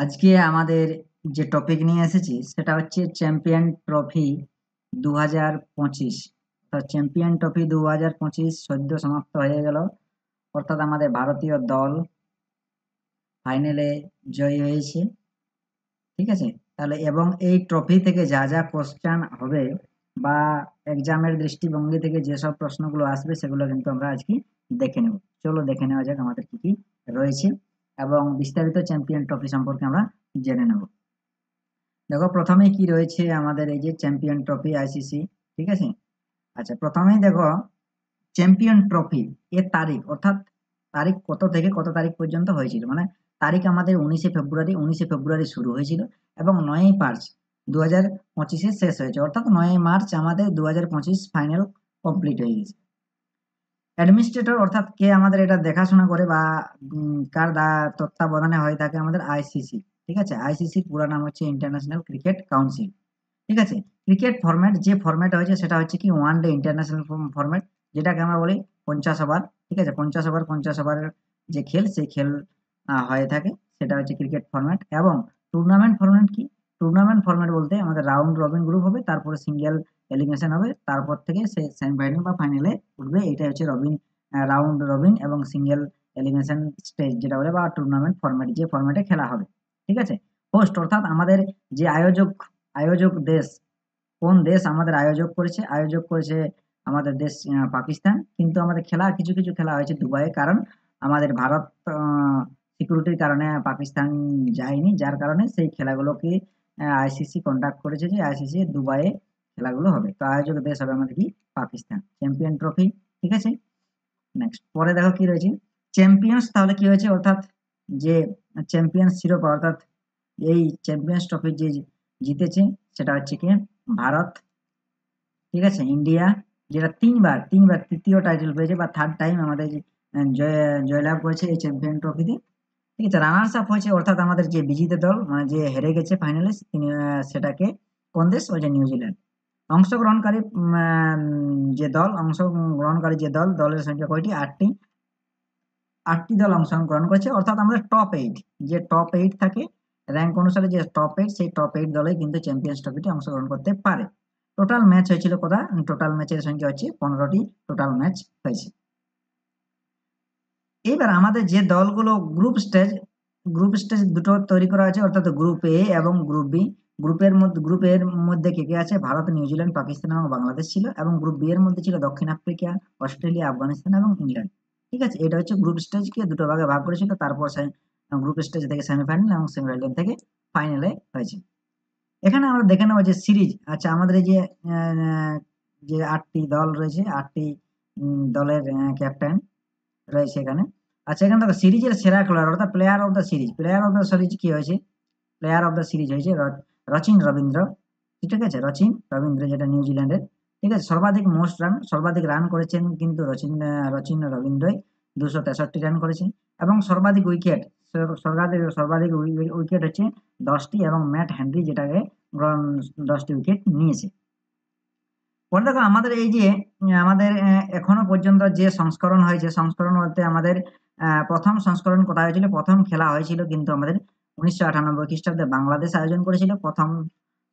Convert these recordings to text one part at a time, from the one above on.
আজকে আমাদের যে টপিক নিয়ে এসেছি সেটা হচ্ছে চ্যাম্পিয়ন ট্রফি 2025। চ্যাম্পিয়ন ট্রফি 2025 সদ্য সমাপ্ত হয়ে গেল। অর্থাৎ আমাদের ভারতীয় দল ফাইনালে জয়ী হয়েছে। ঠিক আছে, তাহলে এবং এই ট্রফি থেকে যা যা কোশ্চেন হবে বা এক্সামের দৃষ্টিভঙ্গি থেকে যেসব প্রশ্নগুলো আসবে সেগুলো কিন্তু আমরা আজকে দেখে নেব। চলো দেখে নেওয়া যাক আমাদের কি কি রয়েছে এবং বিস্তারিত চ্যাম্পিয়ন ট্রফি সম্পর্কে আমরা জেনে নেব। দেখো প্রথমেই কি রয়েছে আমাদের এই যে চ্যাম্পিয়ন ট্রফি আইসিসি। ঠিক আছে, আচ্ছা প্রথমেই দেখো চ্যাম্পিয়ন ট্রফি এর তারিখ, অর্থাৎ তারিখ কত থেকে কত তারিখ পর্যন্ত হয়েছিল, মানে তারিখ আমাদের 19শে ফেব্রুয়ারি শুরু হয়েছিল এবং 9ই মার্চ 2025 শেষ হয়েছে। অর্থাৎ 9ই মার্চ আমাদের 2025 ফাইনাল কমপ্লিট হয়ে গেছে। অ্যাডমিনিস্ট্রেটর অর্থাৎ কে আমাদের এটা দেখাশোনা করে বা কার তত্ত্বাবধানে হয়ে থাকে আমাদের আইসিসি। ঠিক আছে, আইসিসির পুরো নাম হচ্ছে ইন্টারন্যাশনাল ক্রিকেট কাউন্সিল। ঠিক আছে, ক্রিকেট ফরম্যাট যে ফরম্যাট হয়েছে সেটা হচ্ছে কি ওয়ান ডে ইন্টারন্যাশনাল ফরম্যাট, যেটাকে আমরা বলি 50 ওভার। ঠিক আছে, 50 ওভারের যে খেল সেই খেল হয়ে থাকে, সেটা হচ্ছে ক্রিকেট ফরম্যাট। এবং টুর্নামেন্ট ফরম্যাট কি, টুর্নামেন্ট ফরম্যাট বলতে আমাদের রাউন্ড রবিন গ্রুপ হবে, তারপরে সিঙ্গেল এলিমিনেশন হবে, তারপর থেকে সে সেমিফাইনাল বা ফাইনালে উঠবে। এটা হচ্ছে রাউন্ড রবিন এবং সিঙ্গেল এলিমিনেশন স্টেজ যেটা বলে, বা টুর্নামেন্ট ফরম্যাট যে ফরম্যাটে খেলা হবে। ঠিক আছে, হোস্ট অর্থাৎ আমাদের যে আয়োজক, আয়োজক দেশ, কোন দেশ আমাদের আয়োজক করেছে আমাদের দেশ পাকিস্তান। কিন্তু আমাদের খেলা কিছু কিছু খেলা হয়েছে দুবাইয়ে, কারণ আমাদের ভারত সিকিউরিটির কারণে পাকিস্তান যায়নি, যার কারণে সেই খেলাগুলোকে আইসিসি কন্ডাক্ট করেছে যে আইসিসি দুবাইয়ে খেলাগুলো হবে। তো আয়োজক দেশ হবে আমাদের কি পাকিস্তান। Champion trophy. ঠিক আছে, নেক্সট পরে দেখো কি রয়েছে চ্যাম্পিয়ন্স। তাহলে কি হয়েছে, অর্থাৎ যে চ্যাম্পিয়ন্স শিরোপা, অর্থাৎ এই চ্যাম্পিয়ন্স ট্রফি যে জিতেছে সেটা হচ্ছে কি ভারত। ঠিক আছে, ইন্ডিয়া যেটা তিনবার তিনবার তৃতীয় টাইটেল পেয়েছে বা থার্ড টাইম আমাদের জয়লাভ করেছে এই চ্যাম্পিয়ন ট্রফিতে। ঠিক আছে, রানার্স আপ হয়েছে অর্থাৎ আমাদের যে বিজয়ী দল, মানে যে হেরে গেছে ফাইনালে, তিনি সেটাকে কোন দেশ, ওই যে নিউজিল্যান্ড। অংশগ্রহণকারী যে দল, অংশগ্রহণকারী যে দল, দলের সংখ্যা কয়টি, 8টি। 8টি দল অংশগ্রহণ করেছে, অর্থাৎ আমাদের টপ 8, যে টপ 8 থাকে র্যাঙ্ক অনুসারে, যে টপ 8 সেই টপ 8 দলে কিন্তু চ্যাম্পিয়ন্স ট্রফিতে অংশগ্রহণ করতে পারে। টোটাল ম্যাচ হয়েছিল কত, টোটাল ম্যাচের সংখ্যা হচ্ছে 15টি টোটাল ম্যাচ হয়েছে। এবার আমাদের যে দলগুলো গ্রুপ স্টেজ দুটো তৈরি করা হয়েছে, অর্থাৎ গ্রুপ এ এবং গ্রুপ বি। গ্রুপের মধ্যে কে কে আছে, ভারত, নিউজিল্যান্ড, পাকিস্তান এবং বাংলাদেশ ছিল। এবং গ্রুপ বি এর মধ্যে ছিল দক্ষিণ আফ্রিকা, অস্ট্রেলিয়া, আফগানিস্তান এবং ইংল্যান্ড। ঠিক আছে, এটা হচ্ছে গ্রুপ স্টেজকে দুটো ভাগে ভাগ করেছিল। তারপর গ্রুপ স্টেজ থেকে সেমিফাইনাল এবং সেমিফাইনাল থেকে ফাইনালে হয়েছে। এখানে আমরা দেখে নেবো যে সিরিজ। আচ্ছা আমাদের এই যে 8টি দল রয়েছে, 8টি দলের ক্যাপ্টেন রয়েছে এখানে। আচ্ছা এখানে দেখো সিরিজের সেরা খেলোয়াড় অর্থাৎ প্লেয়ার অফ দ্য সিরিজ কি হয়েছে, প্লেয়ার অফ দ্য সিরিজ হয়েছে রচিন রবীন্দ্র। ঠিক আছে, রচিন রবীন্দ্র যেটা নিউজিল্যান্ডের। ঠিক আছে, সর্বাধিক রান করেছেন কিন্তু রচিন রবীন্দ্রই 263 রান করেছেন। এবং সর্বাধিক উইকেট, সর্বাধিক উইকেট হচ্ছে 10টি, এবং ম্যাট হেনরি যেটাকে 10টি উইকেট নিয়েছে। পরে দেখো আমাদের এই যে আমাদের এখনো পর্যন্ত যে সংস্করণ হয়েছে, সংস্করণ বলতে আমাদের প্রথম সংস্করণ কোথায় হয়েছিল, প্রথম খেলা হয়েছিল কিন্তু আমাদের 1998 খ্রিস্টাব্দে বাংলাদেশ আয়োজন করেছিল প্রথম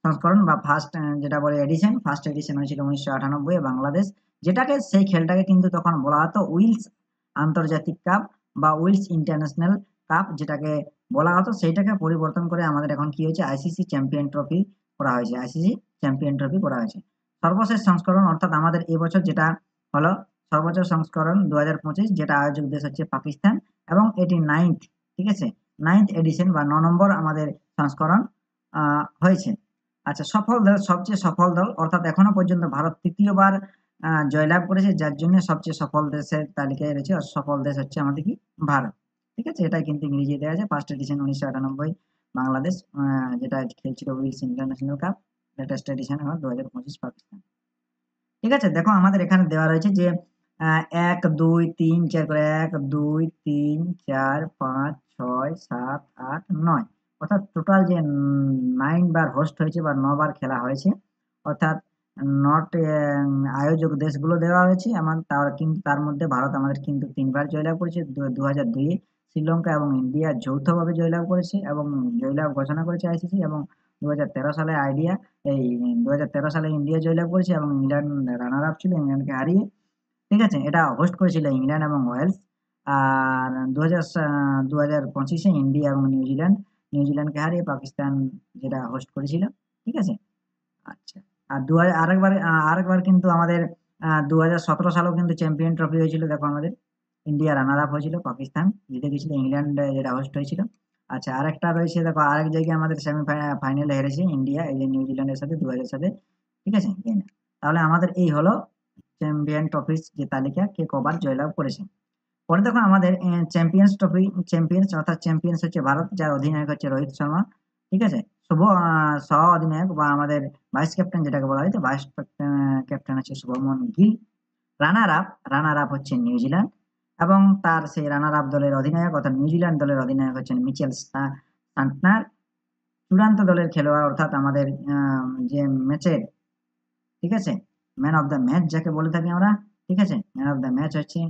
সংস্করণ বা ফার্স্ট, যেটা বলে এডিশন, ফার্স্ট এডিশন হয়েছিল 1998 বাংলাদেশ। যেটাকে সেই খেলটাকে কিন্তু তখন বলা হতো উইলস আন্তর্জাতিক কাপ বা উইলস ইন্টারন্যাশনাল কাপ, যেটাকে বলা হতো, সেইটাকে পরিবর্তন করে আমাদের এখন কি হয়েছে, আইসিসি চ্যাম্পিয়ন ট্রফি করা হয়েছে। আইসিসি চ্যাম্পিয়ন ট্রফি করা হয়েছে সর্বশেষ সংস্করণ, অর্থাৎ আমাদের এবছর যেটা হলো সর্বোচ্চ সংস্করণ 2025, যেটা আয়োজক দেশ হচ্ছে পাকিস্তান। এবং এটি 9th, ঠিক আছে, 9th এডিশন বা 9 নম্বর আমাদের সংস্করণ হয়েছে। আচ্ছা সবচেয়ে সফল দল, অর্থাৎ এখনো পর্যন্ত ভারত তৃতীয়বার জয়লাভ করেছে, যার জন্য সবচেয়ে সফল দেশের তালিকায় রয়েছে। আর সফল দেশ হচ্ছে আমাদের কি ভারত। ঠিক আছে, এটা কিন্তু ইংরেজি দেওয়া আছে, ফার্স্ট এডিশন 1998 বাংলাদেশ, যেটা খেলছিল Wills International Cup, latest edition হলো 2025 পাকিস্তান। ঠিক আছে, দেখো আমাদের এখানে দেওয়া রয়েছে যে 1 2 3 4 করে 1 2 3 4 5 6 7 8 9, অর্থাৎ টোটাল যে 9 বার হোস্ট হয়েছে বা 9 বার খেলা হয়েছে। অর্থাৎ নট আয়োজক দেশগুলো দেওয়া হয়েছে আমার, কিন্তু তার মধ্যে ভারত আমাদের কিন্তু 3 বার জয়লাভ করেছে, 2002 শ্রীলঙ্কা এবং ইন্ডিয়া যৌথভাবে জয়লাভ করেছে এবং জয়লাভ ঘোষণা করেছে আইসিসি। এবং 2013 সালে এই 2013 সালে ইন্ডিয়া জয়লাভ করেছে এবং ইংল্যান্ড রানার আপ ছিল, ইংল্যান্ডকে হারিয়ে। ঠিক আছে, এটা হোস্ট করেছিল ইংল্যান্ড এবং ওয়েলস। আর 2025-এ ইন্ডিয়া এবং নিউজিল্যান্ডকে হারিয়ে পাকিস্তান যেটা হোস্ট করেছিল। ঠিক আছে, আচ্ছা। আর আরেকবার কিন্তু আমাদের 2017 সালেও কিন্তু চ্যাম্পিয়ন ট্রফি হয়েছিল। দেখো আমাদের ইন্ডিয়া রানার আপ হয়েছিল, পাকিস্তান জিতে গেছিল, ইংল্যান্ড যেটা হোস্ট হয়েছিল। আচ্ছা, আরেকটা রয়েছে দেখো, আরেক জায়গায় আমাদের ফাইনালে হেরেছে ইন্ডিয়া, এই যে নিউজিল্যান্ডের সাথে 2000 সালে। ঠিক আছে, তাহলে আমাদের এই হলো চ্যাম্পিয়ন ট্রফির যে তালিকা, কে কবার জয়লাভ করেছে। পরে দেখো আমাদের চ্যাম্পিয়ন্স অর্থাৎ চ্যাম্পিয়ন্স হচ্ছে ভারত, যার অধিনায়ক হচ্ছে রোহিত শর্মা। ঠিক আছে, সহ অধিনায়ক বা আমাদের ভাইস ক্যাপ্টেন যেটাকে বলা হয়, ভাইস ক্যাপ্টেন হচ্ছে শুভমন গিল। রানার আপ হচ্ছে নিউজিল্যান্ড এবং তার সেই রানার আপ দলের অধিনায়ক অর্থাৎ নিউজিল্যান্ড দলের অধিনায়ক হচ্ছেন মিচেল সান্টনার। চূড়ান্ত দলের খেলোয়াড় অর্থাৎ আমাদের যে ম্যাচের, ঠিক আছে, ম্যান অফ দ্য ম্যাচ যাকে বলে থাকি আমরা। ঠিক আছে, ম্যান অফ দ্য ম্যাচ হচ্ছে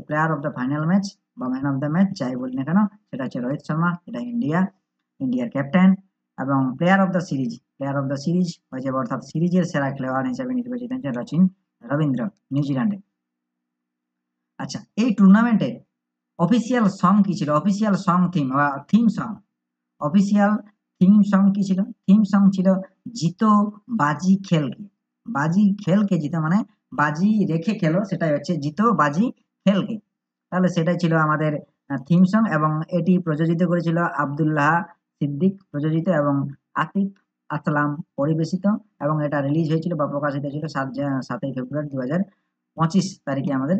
player of the final match বা ম্যান অফ দ্য ম্যাচ যাই বলি না কেন, সেটা হচ্ছে রোহিত শর্মা, এটা ইন্ডিয়ার ক্যাপ্টেন। এবং প্লেয়ার অফ দ্য সিরিজ হয়েছে অর্থাৎ সিরিজের সেরা খেলোয়াড় হিসেবে নির্বাচিত হয়েছে সচিন রবীন্দ্র, নিউজিল্যান্ডে। আচ্ছা, এই টুর্নামেন্টের অফিসিয়াল সং কি ছিল? অফিসিয়াল সং থিম সং কি ছিল? থিম সং ছিল জিতো বাজি খেলকে। বাজি খেলকে জিতো মানে বাজি রেখে খেলো, সেটাই হচ্ছে জিতো বাজি খেলকে। তাহলে সেটাই ছিল আমাদের থিম সং এবং এটি প্রযোজিত করেছিল আব্দুল্লাহ সিদ্দিক প্রযোজিত এবং আতিফ আসলাম পরিবেশিত। এবং এটা রিলিজ হয়েছিল বা প্রকাশিত হয়েছিল 7ই ফেব্রুয়ারি 2025 তারিখে আমাদের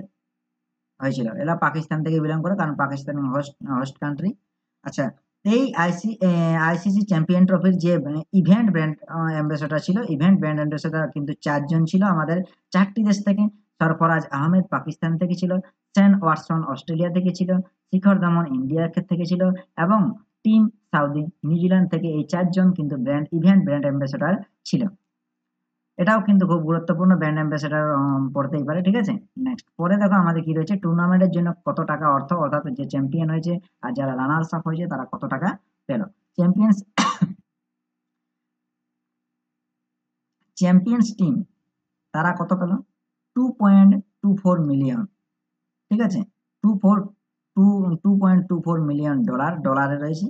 হয়েছিল। এরা পাকিস্তান থেকে বিলং করে, কারণ পাকিস্তান হোস্ট কান্ট্রি। আচ্ছা, এই আইসিসি চ্যাম্পিয়ন ট্রফির যে ইভেন্ট ব্র্যান্ড অ্যাম্বাসেডর ছিল, ইভেন্ট ব্র্যান্ড অ্যাম্বাসেডর কিন্তু 4 জন ছিল আমাদের 4টি দেশ থেকে। সরফরাজ আহমেদ পাকিস্তান থেকে ছিল, সেন ওয়াটসন অস্ট্রেলিয়া থেকে ছিল, শিখর ধামন ইন্ডিয়া থেকে ছিল এবং টিম সাউদি নিউজিল্যান্ড থেকে। এই 4 জন কিন্তু ইভেন্ট ব্র্যান্ড অ্যাম্বাসেডর ছিল। এটাও কিন্তু খুব গুরুত্বপূর্ণ, ব্র্যান্ড অ্যাম্বাসেডর পড়তেই পারে। ঠিক আছে, নেক্সট পরে দেখো আমাদের কি রয়েছে, টুর্নামেন্টের জন্য কত টাকা অর্থ অর্থাৎ যে চ্যাম্পিয়ন হয়েছে আর যারা রানার্স আপ হয়েছে তারা কত টাকা পেল। চ্যাম্পিয়ন্স টিম তারা কত পেল? 2.24 মিলিয়ন। ঠিক আছে, 2.24 মিলিয়ন ডলারে রয়েছে।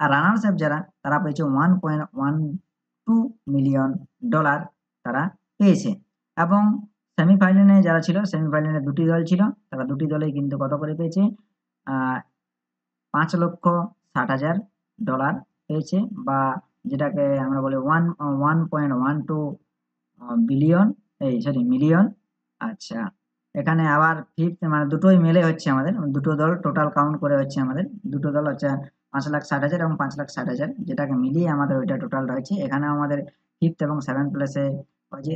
আর রানার্স আপ যারা, তারা পেয়েছে 1.12 মিলিয়ন ডলার তারা পেয়েছে। এবং সেমিফাইনালে যারা ছিল, সেমিফাইনালে 2টি দল ছিল, তারা 2টি দলেই কিন্তু কত করে পেয়েছে? 5,60,000 ডলার পেয়েছে, বা যেটাকে আমরা বলি 1.12 বিলিয়ন, মিলিয়ন। আচ্ছা, এখানে আবার ফিফথ মানে দুটোই মেলে হচ্ছে আমাদের, দুটো দল টোটাল কাউন্ট করে হচ্ছে আমাদের, দুটো দল হচ্ছে 5,60,000 এবং 5,60,000, যেটাকে মিলিয়ে আমাদের ওইটা টোটাল রয়েছে। এখানে আমাদের ফিফথ এবং 7th প্লেসে হয়েছে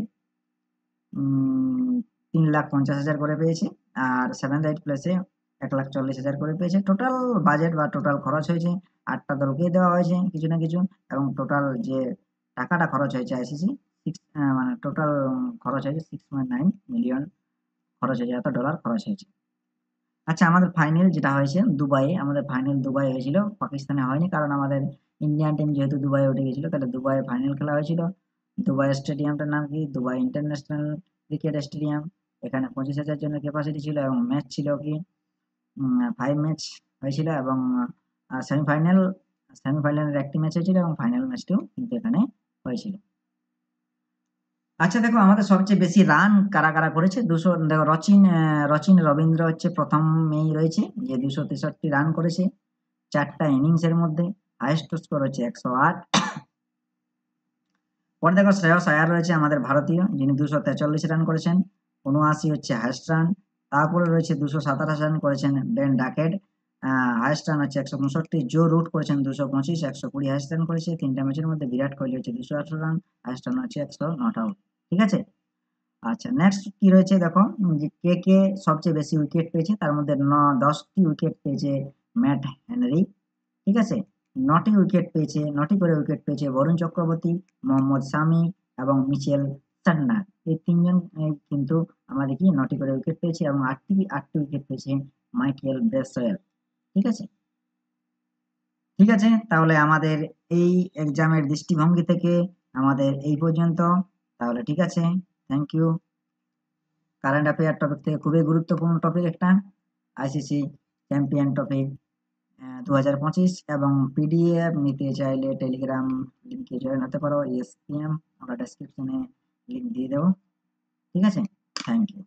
3,50,000 করে পেয়েছে, আর 7th 8th প্লেসে 1,40,000 করে পেয়েছে। টোটাল বাজেট বা টোটাল খরচ হয়েছে 8টা দলকেই দেওয়া হয়েছে কিছু না কিছু, এবং টোটাল যে টাকাটা খরচ হয়েছে আইসিসি মানে টোটাল খরচ হয়েছে 6.9 মিলিয়ন খরচ হয়েছে, এত ডলার খরচ হয়েছে। আচ্ছা, আমাদের ফাইনাল যেটা হয়েছে দুবাইয়ে, আমাদের ফাইনাল দুবাই হয়েছিল, পাকিস্তানে হয়নি, কারণ আমাদের ইন্ডিয়ান টিম যেহেতু দুবাই উঠে গেছিল, তাহলে দুবাইয়ে ফাইনাল খেলা হয়েছিল। দুবাই স্টেডিয়ামটার নাম কি? Dubai international cricket stadium. এখানে 25,000 জনের ক্যাপাসিটি ছিল এবং ম্যাচ ছিল কি 5 ম্যাচ হয়েছিল। এবং সেমিফাইনালের একটি ম্যাচ হয়েছিল এবং ফাইনাল ম্যাচটিও কিন্তু এখানে হয়েছিল। আচ্ছা, দেখো আমাদের সবচেয়ে বেশি রান কারা কারা করেছে? 200। দেখো রচিন রবীন্দ্র হচ্ছে প্রথমেই রয়েছে, যে 263 রান করেছে 4টা ইনিংসের মধ্যে। হাইয়েস্ট স্কোর হচ্ছে 108। পরে দেখো শ্রেয়স আয়ার রয়েছে আমাদের ভারতীয়, যিনি 243 রান করেছেন, 79 হচ্ছে হাইয়েস্ট রান। তারপরে রয়েছে 227 রান করেছেন বেন ডাকেট, হাইয়েস্ট রান হচ্ছে 165। জো রুট করেছেন 225, 120 হাইয়েস্ট রান করেছে 3টা ম্যাচের মধ্যে। বিরাট কোহলি হচ্ছে 218 রান, হাইয়েস্ট রান হচ্ছে 100 নট আউট। ঠিক আছে, আচ্ছা নেক্সট কি রয়েছে দেখো, যে কে সবচেয়ে বেশি উইকেট পেয়েছে, তার মধ্যে 10টি উইকেট পেয়েছে ম্যাট হেনরি। ঠিক আছে, 9টি করে উইকেট পেয়েছে বরুণ চক্রবর্তী, মোহাম্মদ শামি এবং মিচেল সান্টনার। এই 3জন কিন্তু আমাদের কি 9টি করে উইকেট পেয়েছে এবং 8টি উইকেট পেয়েছে মাইকেল ব্রেসওয়েল। ঠিক আছে? ঠিক আছে, তাহলে আমাদের এই এক্সামের দৃষ্টিভঙ্গি থেকে আমাদের এই পর্যন্ত। তাহলে ঠিক আছে, thank you. Current affair topic থেকে খুবই গুরুত্বপূর্ণ টপিক একটা, আইসিসি চ্যাম্পিয়ন টপিক 2025, এবং পিডিএফ নিতে চাইলে টেলিগ্রাম লিঙ্কে জয়েন হতে পারো, ESPM, আমরা ডেসক্রিপশনে লিঙ্ক দিয়ে দেবো। ঠিক আছে, থ্যাংক ইউ।